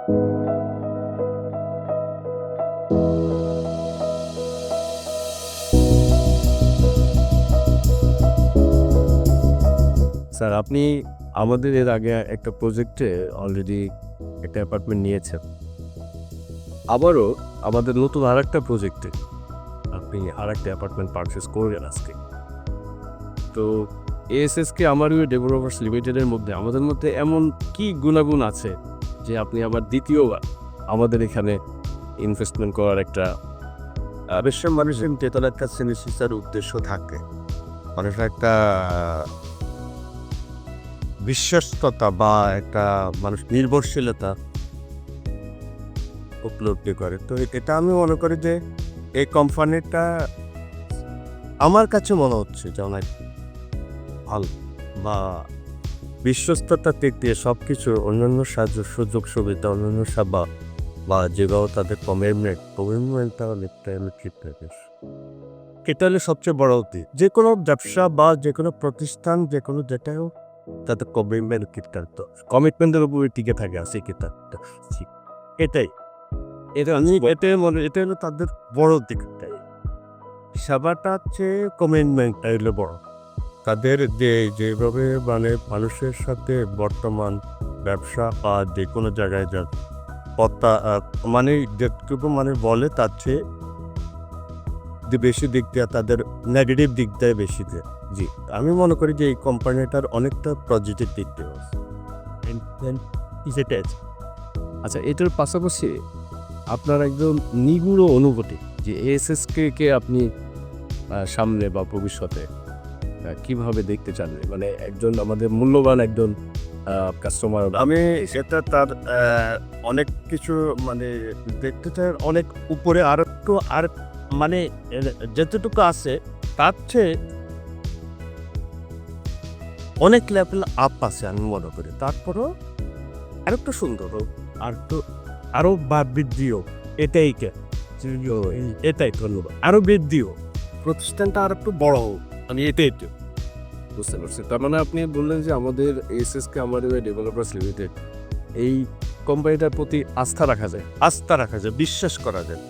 Sir, আপনি আমাদের এর আগে একটা প্রজেক্টে অলরেডি একটা অ্যাপার্টমেন্ট নিয়েছেন। আবারও আমাদের নতুন আরেকটা প্রজেক্টে আপনি আরেকটা অ্যাপার্টমেন্ট পারচেজ করবেন আজকে। তো এএসএসকে আমারও ডেভেলপার্স লিমিটেডের মধ্যে আমাদের মধ্যে এমন কি গুণাগুণ আছে যে আপনি আবার দ্বিতীয়বার আমাদের এখানে ইনভেস্টমেন্ট করার একটা বিশ্বের মানুষের তেতলা একটা সিনিসিসার উদ্দেশ্য থাকে, মানুষের একটা বিশ্বস্ততা বা একটা মানুষ নির্ভরশীলতা উপলব্ধি করে। তো এটা আমি মনে করি যে এই কোম্পানিটা আমার কাছে মনে হচ্ছে যে অনেক ভালো বা বিশ্বস্ততার দিক দিয়ে সব কিছু অন্যান্য সাহায্য সুযোগ সুবিধা অন্যান্য সেবা বা যেভাবে তাদের কমিটমেন্টটা অনেকটা ঠিক থাকে। এটা হলো সবচেয়ে বড় দিক। যে কোনো ব্যবসা বা যে কোনো প্রতিষ্ঠান যে কোনো যেটাই হোক তাদের কমিটমেন্টের উপরে টিকে থাকে আছে কিতাবটা। এটাই এটা হলো তাদের বড় দিকটাই। সেবাটা হচ্ছে কমিটমেন্টটা হলো বড়। তাদের যেভাবে মানে মানুষের সাথে বর্তমান ব্যবসা বা যে কোনো জায়গায় যান মানে যেটুকু মানে বলে তার চেয়ে বেশি দিক দিয়ে তাদের নেগেটিভ দিক দিয়ে বেশি দেয়। জি, আমি মনে করি যে এই কোম্পানিটার অনেকটা পজিটিভ দিক দিয়ে আছে। আচ্ছা, এটার পাশাপাশি আপনার একদম নিগুড় অনুভূতি যে এএসএসকে আপনি সামনে বা ভবিষ্যতে কিভাবে দেখতে চান, মানে একজন আমাদের মূল্যবান একজন কাস্টমার। আমি সেটা তার অনেক কিছু মানে দেখতে চাই অনেক উপরে আর একটু আর মানে যতটুকু আছে তার চেয়ে অনেক লেভেল আপ আছে আমি মনে করি। তারপরও আর একটু সুন্দর হোক, আর একটু আরও বৃদ্ধি হোক, এটাই ধন্যবাদ। আরও বৃদ্ধি হোক, প্রতিষ্ঠানটা আর একটু বড় হোক, আমি এটাই বুঝতে পারছি। তার মানে আপনি বললেন যে আমাদের এএসএসকে আমাদের ডেভেলপার্স লিমিটেড এই কোম্পানিটার প্রতি আস্থা রাখা যায়, আস্থা রাখা যায়, বিশ্বাস করা যায়।